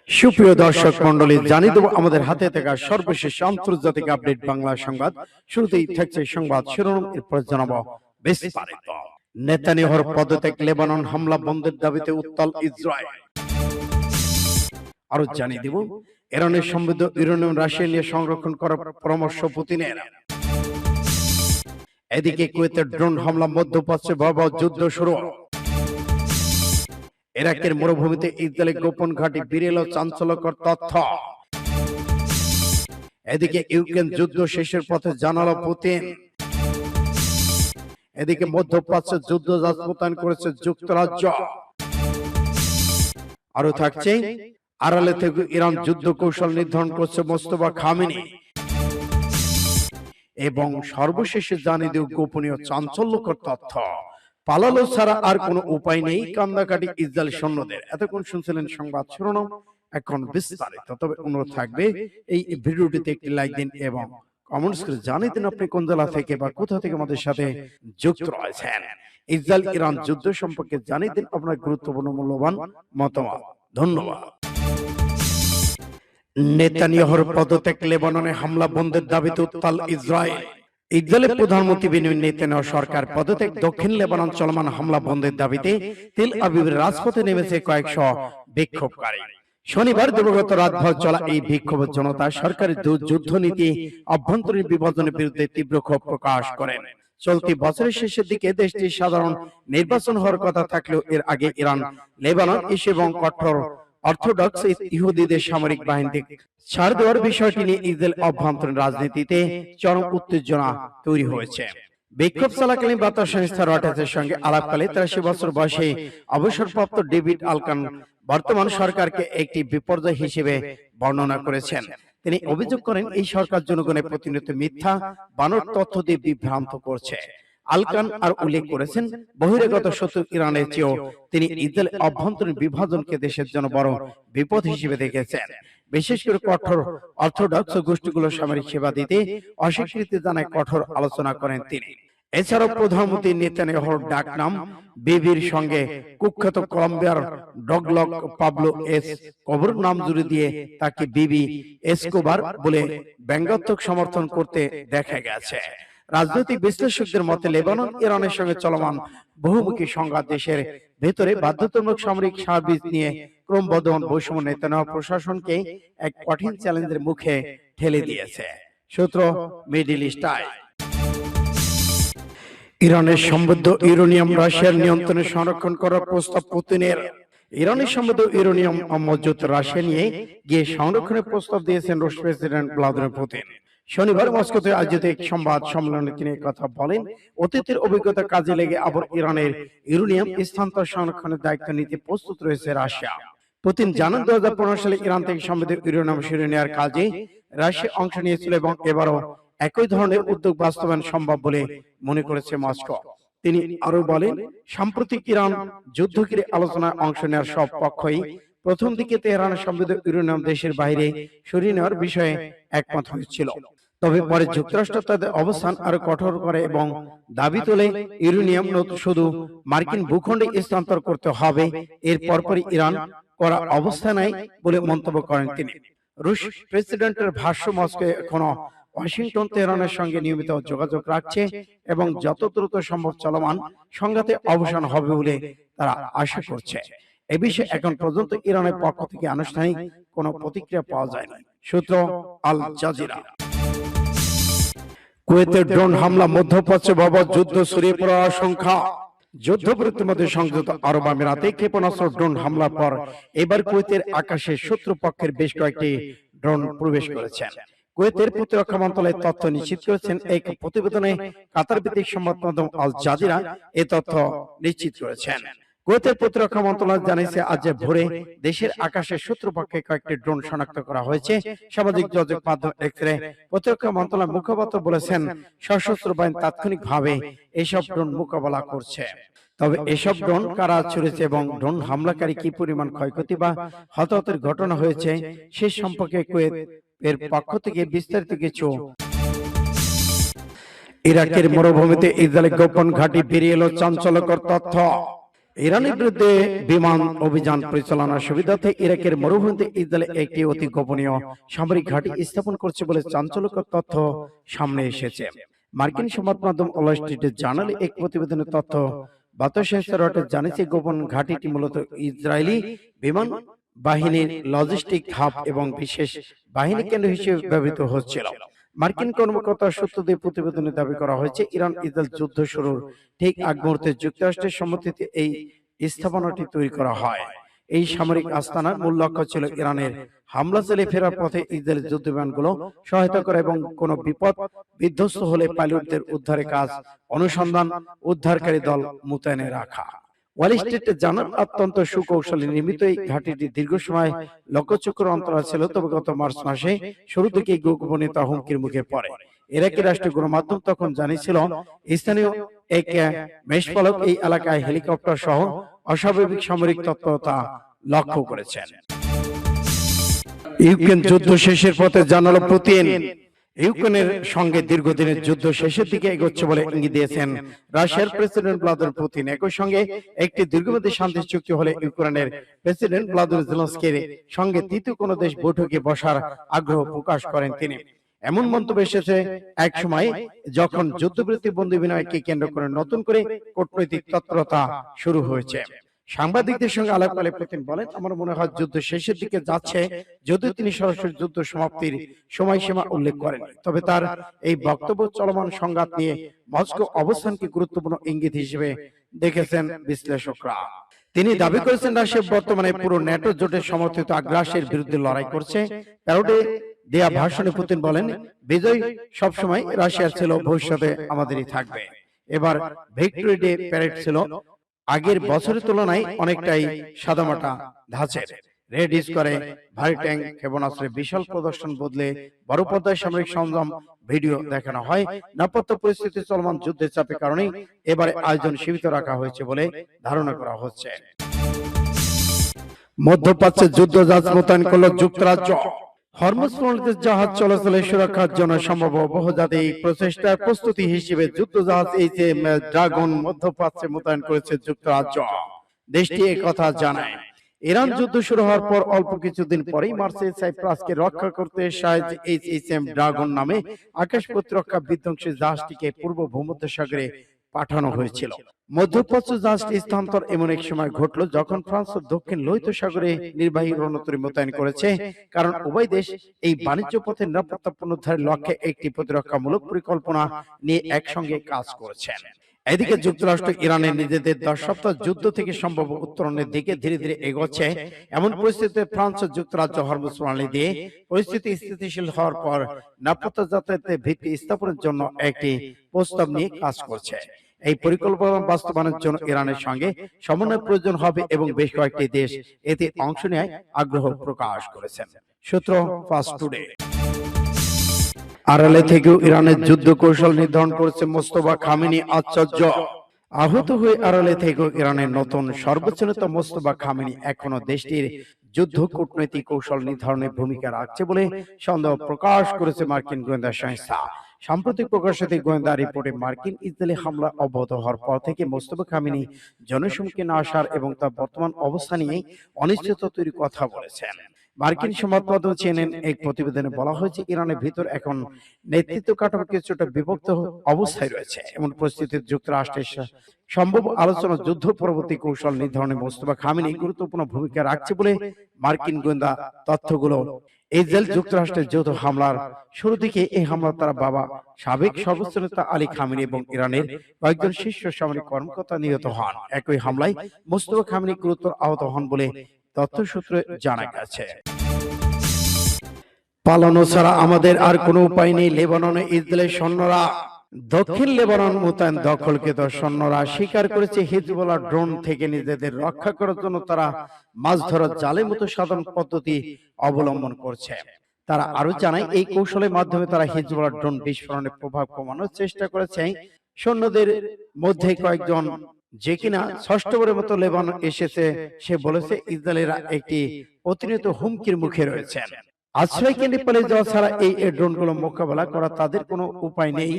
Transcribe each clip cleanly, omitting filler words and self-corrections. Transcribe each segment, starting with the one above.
সুপ্রিয় দর্শক মন্ডলী, জানিয়ে দেব আমাদের হাতে থাকা সর্বশেষ আন্তর্জাতিক আপডেট বাংলা সংবাদ। শুরুতেই থাকছে সংবাদ শিরোনাম, এরপর জানাবো বিস্তারিত। নেতানিয়াহুর পদত্যাগ, লেবানন হামলা বন্ধের দাবিতে উত্তাল ইসরায়েল। আরো জানিয়ে দেব ইরানের সমৃদ্ধ ইউরেনিয়াম রাশিয়া নিয়ে সংরক্ষণ করার পরামর্শ পুতিনের। এদিকে কুয়েতের ড্রোন হামলা, মধ্যপ্রাচ্যে ভয়াবহ যুদ্ধ শুরু। ইরাকের মরুভূমিতে ইসরায়েলের গোপন ঘাঁটি, বেরিয়ে এলো চাঞ্চল্যকর তথ্য। এদিকে ইউক্রেন যুদ্ধ শেষের পথে, জানালো পুতিন। এদিকে মধ্যপ্রাচ্যে যুদ্ধ জাহাজ মোতায়েন করেছে যুক্তরাজ্য। আরো থাকছে আড়ালে থেকে ইরান যুদ্ধ কৌশল নির্ধারণ করছে মোস্তফা খামেনি। এবং সর্বশেষে জানিয়ে দেব গোপনীয় চাঞ্চল্যকর তথ্য। পালালো ছাড়া আর কোনো উপায় নেই কান্দাকাটি ইসরায়েল সৈন্যদের। এতক্ষণ শুনছিলেন সংবাদ শিরোনাম, এখন বিস্তারিত। তবে অনুরোধ থাকবে এই ভিডিওটিতে একটি লাইক দিন এবং কমেন্টস করে জানিয়ে দিন আপনি কোন জেলা থেকে বা কোথা থেকে আমাদের সাথে যুক্ত রয়েছেন। ইসরায়েল ইরান যুদ্ধ সম্পর্কে জানিয়ে দিন আপনার গুরুত্বপূর্ণ মূল্যবান মতামত। ধন্যবাদ। নেতানিয়াহুর পদত্যাগ, লেবাননে হামলা বন্ধের দাবিতে উত্তাল ইসরায়েল। ইসরায়েলের প্রধানমন্ত্রী বেনিয়ামিন নেতানিয়াহু সরকার পদত্যাগ, দক্ষিণ লেবানন চলমান হামলা বন্ধের দাবিতে তেল আবিবের রাজপথে নেমেছে কয়েকশো বিক্ষোভকারী। শনিবার দিবাগত রাতভর চলা এই বিক্ষোভ জনতা সরকারের যুদ্ধনীতি, অভ্যন্তরীণ বিভাজনের বিরুদ্ধে তীব্র ক্ষোভ প্রকাশ করেন। চলতি বছরের শেষের দিকে দেশটির সাধারণ নির্বাচন হওয়ার কথা থাকলেও এর আগে ইরান, লেবানন, ইসরায়েল এবং কঠোর অর্থোডক্স ইহুদিদের সামরিক বাহিনীতে ছাড় দেওয়ার বিষয়টি নিয়ে ইসরায়েল অভ্যন্তরীণ রাজনীতিতে চরম উত্তেজনা তৈরি হয়েছে। বিক্ষোভ চলাকালীন বার্তা সংস্থা রয়টার্সের সঙ্গে আলাপকালে 83 বছর বয়সে অবসরপ্রাপ্ত ডেভিড আলকান বর্তমান সরকারকে একটি বিপর্যয় হিসেবে বর্ণনা করেছেন। তিনি অভিযোগ করেন এই সরকার জনগণের প্রতিনিয়ত মিথ্যা বানোয়াট তথ্য দিয়ে বিভ্রান্ত করছে। আলকান আর উল্লেখ করেছেন, বহিরাগত শত্রু ইরানের চেয়েও তিনি ইসরায়েল অভ্যন্তরীণ বিভাজনকে দেশের জন্য বড় বিপদ হিসেবে দেখেছেন। বিশেষ করে কঠোর অর্থোডক্স গোষ্ঠীগুলো সামরিক সেবা দিতে অস্বীকৃতি জানায় কঠোর আলোচনা করেন তিনি। এছাড়াও প্রধানমন্ত্রী নেতানিয়াহুর ডাকনাম বিবির সঙ্গে কুখ্যাত কলম্বিয়ার ডগলগ পাবলো এসকোবার নাম জুড়ে দিয়ে তাকে বিবি এসকোবার বলে ব্যঙ্গাত্মক সমর্থন করতে দেখা গেছে। রাজনৈতিক বিশ্লেষকদের মতে লেবানন ইরানের সঙ্গে চলমান বহুমুখী সংঘাত দেশের ভেতরে বাধ্যতামূলক সামরিক সার্ভিস নিয়ে ক্রমবর্ধমান বৈষম্য নেতানিয়াহু প্রশাসনকে এক কঠিন চ্যালেঞ্জের মুখে ঠেলে দিয়েছে। সূত্র মিডল ইস্ট আই। ইরানের সমৃদ্ধ ইউরেনিয়াম রাশিয়ার নিয়ন্ত্রণে সংরক্ষণ করার প্রস্তাব পুতিনের। ইরানের সমৃদ্ধ ইউরেনিয়াম মজুত রাশিয়া নিয়ে গিয়ে সংরক্ষণের প্রস্তাব দিয়েছেন রুশ প্রেসিডেন্ট ভ্লাদিমির পুতিন। শনিবার মস্কোতে আয়োজিত এক সংবাদ সম্মেলনে তিনি কথা বলেন, অতীতের অভিজ্ঞতা কাজে লেগে আবার ইরানের ইউরেনিয়াম স্থানান্তর সংরক্ষণের দায়িত্ব নিতে প্রস্তুত রয়েছে রাশিয়া। পুতিন জানান, 2015 সালে ইরান থেকে সমৃদ্ধ ইউরেনিয়াম সরিয়ে নেওয়ার কাজে রাশিয়া অংশ নিয়েছিল এবং এবারও একই ধরনের উদ্যোগ বাস্তবায়ন সম্ভব বলে মনে করেছে মস্কো। তিনি আরো বলেন, সাম্প্রতিক ইরান যুদ্ধ ঘিরে আলোচনায় অংশ নেওয়ার সব পক্ষই প্রথম দিকে তেহরানের সমৃদ্ধ ইউরেনিয়াম দেশের বাইরে সরিয়ে নেওয়ার বিষয়ে একমত হয়েছিল। তবে পরে যুক্তরাষ্ট্র তাদের অবস্থান আরো কঠোর করে এবং দাবি তোলে ইউরেনিয়াম শুধু মার্কিন ভূখণ্ডে স্থানান্তর করতে হবে। এর পরপরই ইরান করা অবস্থা নাই বলে মন্তব্য করেন তিনি। রুশ প্রেসিডেন্টের ভাষ্য, মস্কো এখনো ওয়াশিংটন তেহরানের সঙ্গে নিয়মিত যোগাযোগ রাখছে এবং যত দ্রুত সম্ভব চলমান সংঘাতে অবসান হবে বলে তারা আশা করছে। এ বিষয়ে এখন পর্যন্ত ইরানের পক্ষ থেকে আনুষ্ঠানিক কোনো প্রতিক্রিয়া পাওয়া যায়নি। সূত্র আল জাজিরা। কুয়েতের ড্রোন হামলা, মধ্যপ্রাচ্যে ভয়াবহ যুদ্ধ ছড়িয়ে পড়ার আশঙ্কা। যুদ্ধবিরতির মধ্যে সংযুক্ত আরব আমিরাতে ক্ষেপণাস্ত্র ড্রোন হামলার পর এবার কুয়েতের আকাশে শত্রু পক্ষের বেশ কয়েকটি ড্রোন প্রবেশ করেছেন। কুয়েতের প্রতিরক্ষা মন্ত্রণালয় তথ্য নিশ্চিত করেছেন। এক প্রতিবেদনে কাতার ভিত্তিক সংবাদ মাধ্যম আল জাজিরা এ তথ্য নিশ্চিত করেছেন। কুয়েতের প্রতিরক্ষা মন্ত্রণালয় জানিয়েছে, আজ ভোরে দেশের আকাশে শত্রুপক্ষে কয়েকটি ড্রোন শনাক্ত করা হয়েছে। সামাজিক যোগাযোগ মাধ্যম এক্সরে প্রতিরক্ষা মন্ত্রণালয়ের মুখপাত্র বলেছেন, সশস্ত্র বাহিনী তাৎক্ষণিকভাবে এসব ড্রোন মোকাবেলা করছে। তবে এসব ড্রোন কারা ছুড়েছে এবং ড্রোন হামলাকারী কি পরিমাণ ক্ষয়ক্ষতি বা হতাহতের ঘটনা হয়েছে সে সম্পর্কে কুয়েত এর পক্ষ থেকে বিস্তারিত কিছু। ইরাকের মরুভূমিতে ইসরায়েলের গোপন ঘাঁটি, বেরিয়ে এলো চাঞ্চল্যকর তথ্য। ইরানের বিরুদ্ধে বিমান অভিযান পরিচালনার সুবিধার্থে ইরাকের মরুভূমিতে ইসরায়েল একটি অতি গোপনীয় সামরিক ঘাঁটি স্থাপন করছে বলে চাঞ্চল্যকর তথ্য সামনে এসেছে। মার্কিন সংবাদ মাধ্যম ওয়াল স্ট্রিট জার্নালে এক প্রতিবেদনের তথ্য রয়টার্স জানিয়েছে গোপন ঘাঁটিটি মূলত ইসরায়েলি বিমান বাহিনীর লজিস্টিক হাব এবং বিশেষ বাহিনী কেন্দ্র হিসেবে ব্যবহৃত হচ্ছিল। মার্কিন কর্মকর্তার সূত্র দিয়ে প্রতিবেদনে দাবি করা হয়েছে, ইরান ইসরায়েল যুদ্ধ শুরুর ঠিক আগ মুহূর্তে যুক্তরাষ্ট্রের সম্মতিতে এই স্থাপনাটি তৈরি করা হয়। এই সামরিক আস্তানার মূল লক্ষ্য ছিল ইরানের হামলা চালিয়ে ফেরার পথে ইসরায়েলের যুদ্ধ বিমানগুলো সহায়তা করা এবং কোনো বিপদ বিধ্বস্ত হলে পাইলটদের উদ্ধারের কাজ অনুসন্ধান উদ্ধারকারী দল মোতায়েনে রাখা। ওয়াল স্ট্রিট জার্নাল অত্যন্ত সুকৌশলে নির্মিত এই ঘাঁটিটি দীর্ঘ সময় লক্ষ্যচক্র অন্তরাল ছিল, তবে গত মার্চ মাসে শুরু থেকে গোপনীয়তা হুমকির মুখে পড়ে। ইরাকি রাষ্ট্রীয় গণমাধ্যম তখন জানিয়েছিল, স্থানীয় এক মেষপালক এই এলাকায় হেলিকপ্টার সহ অস্বাভাবিক সামরিক তৎপরতা লক্ষ্য করেছেন। ইউক্রেন যুদ্ধ শেষের পথে জানালো পুতিন। ইউক্রেনের সঙ্গে দীর্ঘদিনের যুদ্ধ শেষের দিকে এগোচ্ছে বলে ইঙ্গিত দিয়েছেন রাশিয়ার প্রেসিডেন্ট ভ্লাদিমির পুতিন। একই সঙ্গে একটি দীর্ঘমেয়াদী শান্তি চুক্তি হলে ইউক্রেনের প্রেসিডেন্ট ভ্লাদিমির জেলেনস্কির সঙ্গে তৃতীয় কোনো দেশ বৈঠকে বসার আগ্রহ প্রকাশ করেন তিনি। এমন মন্তব্য এসেছে এক সময় যখন যুদ্ধবিরতি বন্দি বিনিময়কে কেন্দ্র করে নতুন করে কূটনৈতিক তৎপরতা শুরু হয়েছে। সাংবাদিকদের সঙ্গে আলাপকালে পুতিন বলেন, আমার মনে হয় যুদ্ধ শেষের দিকে যাচ্ছে। যদিও তিনি সরাসরি যুদ্ধ সমাপ্তির সময়সীমা উল্লেখ করেন, তবে তার এই বক্তব্য চলমান সংঘাত নিয়ে মস্কো অবস্থানকে গুরুত্বপূর্ণ ইঙ্গিত হিসেবে দেখেছেন বিশ্লেষকরা। তিনি দাবি করেছেন, রাশিয়া বর্তমানে পুরো ন্যাটো জোটের সমর্থিত আগ্রাসের বিরুদ্ধে লড়াই করছে। প্যারোডে দেয়া ভাষণে পুতিন বলেন, বিজয় সবসময় রাশিয়ার ছিল, ভবিষ্যতে আমাদেরই থাকবে। এবার ভিক্টরি ডে প্যারেড ছিল আগের বছরের তুলনায় অনেকটাই সাদামাটা ধাঁচের। রেড স্কোয়ারে ভারী ট্যাঙ্ক, ক্ষেপণাস্ত্রের বিশাল প্রদর্শন বদলে বড় পর্দায় সামরিক সরঞ্জাম ভিডিও দেখানো হয়। নিরাপত্তা পরিস্থিতি চলমান যুদ্ধের চাপের কারণে এবারে আয়োজন সীমিত রাখা হয়েছে বলে ধারণা করা হচ্ছে। মধ্যপ্রাচ্যে যুদ্ধ জাহাজ মোতায়েন করল যুক্তরাজ্য। হরমুজ প্রণালীতে জাহাজ চলাচলের সুরক্ষার জন্য সম্ভব বহুজাতিক প্রচেষ্টার প্রস্তুতি হিসেবে যুদ্ধজাহাজ ড্রাগন মধ্যপ্রাচ্যে মোতায়েন করেছে যুক্তরাজ্য। দেশটি একথা জানায়। ইরান যুদ্ধ শুরু হওয়ার পর অল্প কিছুদিন পরেই মার্চে সাইপ্রাসকে রক্ষা করতে HHM ড্রাগন নামে আকাশ প্রতিরক্ষা বিধ্বংসী জাহাজটিকে পূর্ব ভূমধ্যসাগরে পাঠানো হয়েছিল। মধ্যপ্রাচ্য জাহাজটি স্থানান্তর এমন এক সময় ঘটল যখন ফ্রান্স ও দক্ষিণ লোহিত সাগরে নির্বাহী রণতরী মোতায়েন করেছে, কারণ উভয় দেশ এই বাণিজ্য পথে নিরাপত্তা পুনরুদ্ধারের লক্ষ্যে একটি প্রতিরক্ষামূলক পরিকল্পনা নিয়ে একসঙ্গে কাজ করেছেন। এদিকে যুক্তরাষ্ট্র ইরানের নিজেদের 10 সপ্তাহ যুদ্ধ থেকে সম্ভব উত্তরণের দিকে ধীরে ধীরে এগোচ্ছে। এমন পরিস্থিতিতে ফ্রান্স ও যুক্তরাজ্য হরমুজ প্রণালী দিয়ে পরিস্থিতি স্থিতিশীল হওয়ার পর নিরাপত্তা যাতায়াতের ভিত্তি স্থাপনের জন্য একটি প্রস্তাব নিয়ে কাজ করছে। এই পরিকল্পনা বাস্তবায়নের জন্য ইরানের সঙ্গে সমন্বয় প্রয়োজন হবে এবং বেশ কয়েকটি দেশ এতে অংশ নেয় আগ্রহ প্রকাশ করেছেন। সূত্র ফাস্ট টুডে। আড়ালে থেকেও ইরানের যুদ্ধ কৌশল নির্ধারণ করেছে মোস্তফা খামেনি আশ্চর্য। আহত হয়ে আড়ালে থেকেও ইরানের নতুন সর্বোচ্চ নেতা মোস্তফা খামেনি এখনো দেশটির যুদ্ধ কূটনৈতিক কৌশল নির্ধারণে ভূমিকা রাখছে বলে সন্দেহ প্রকাশ করেছে মার্কিন গোয়েন্দা সংস্থা। সাম্প্রতিক প্রকাশিত গোয়েন্দা রিপোর্টে মার্কিন ইসরায়েলি হামলা অব্যাহত হওয়ার পর থেকে মোস্তফা খামেনি জনসম্মুখে না আসার এবং তার বর্তমান অবস্থা নিয়ে অনিশ্চয়তা তৈরির কথা বলেছেন। মার্কিন সংবাদ মাধ্যম CNN এক প্রতিবেদনে বলা হয়েছে, ইরানের ভিতর এখন নেতৃত্ব কাঠামো কিছুটা বিভক্ত অবস্থায় রয়েছে। এমন পরিস্থিতিতে যুক্তরাষ্ট্রের সম্ভব আলোচনা যুদ্ধ পরবর্তী কৌশল নির্ধারণে মোস্তফা খামেনি গুরুত্বপূর্ণ ভূমিকা রাখছে বলে মার্কিন গোয়েন্দা তথ্যগুলো। ইসরায়েল যুক্তরাষ্ট্রের যৌথ হামলার শুরু থেকে এই হামলা তারা বাবা সাবেক সর্বোচ্চ নেতা আলী খামেনি এবং ইরানের কয়েকজন শীর্ষ সামরিক কর্মকর্তা নিহত হন। একই হামলায় মোস্তফা খামেনি গুরুতর আহত হন বলে তথ্যসূত্রে জানা গেছে। পালানো ছাড়া আমাদের আর কোনো উপায় নেই। লেবাননে ইসরায়েলের সৈন্যরা দক্ষিণ লেবানন মোতায়েন দখলকৃত সৈন্যরা স্বীকার করেছে হিজবুল্লাহ ড্রোন থেকে নিজেদের রক্ষা করার জন্য তারা মাছ ধরার জালের মতো সাধারণ পদ্ধতি অবলম্বন করছে। তারা আরো জানায়, এই কৌশলের মাধ্যমে তারা হিজবুল্লাহ ড্রোন বিস্ফোরণের প্রভাব কমানোর চেষ্টা করেছে। সৈন্যদের মধ্যে কয়েকজন যে কিনা ষষ্ঠবারের মতো লেবানন এসেছে, সে বলেছে ইসরায়েলিরা একটি প্রতিনিয়ত হুমকির মুখে রয়েছেন। আশ্রয় কেন্দ্রে পালিয়ে যাওয়া ছাড়া এই ড্রোনগুলো মোকাবেলা করা তাদের কোনো উপায় নেই।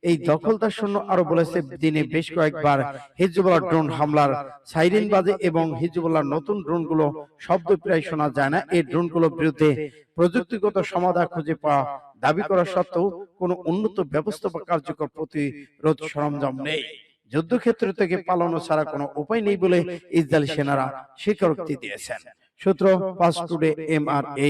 এই দখলদার সৈন্য আরো বলেছে, দিনে বেশ কয়েকবার হিজবুল্লাহ ড্রোন হামলার সাইরেন বাজে এবং হিজবুল্লাহ নতুন ড্রোনগুলো শব্দ প্রায় শোনা যায় না। এই ড্রোনগুলোর বিরুদ্ধে প্রযুক্তিগত সমাধান খুঁজে পাওয়া দাবি করা সত্ত্বেও কোনো উন্নত ব্যবস্থা বা কার্যকর প্রতিরোধ সরঞ্জাম নেই। যুদ্ধক্ষেত্র থেকে পালানো ছাড়া কোনো উপায় নেই বলে ইসরায়েলি সেনারা স্বীকারোক্তি দিয়েছেন। সূত্র ফাস্ট টুডে MRA।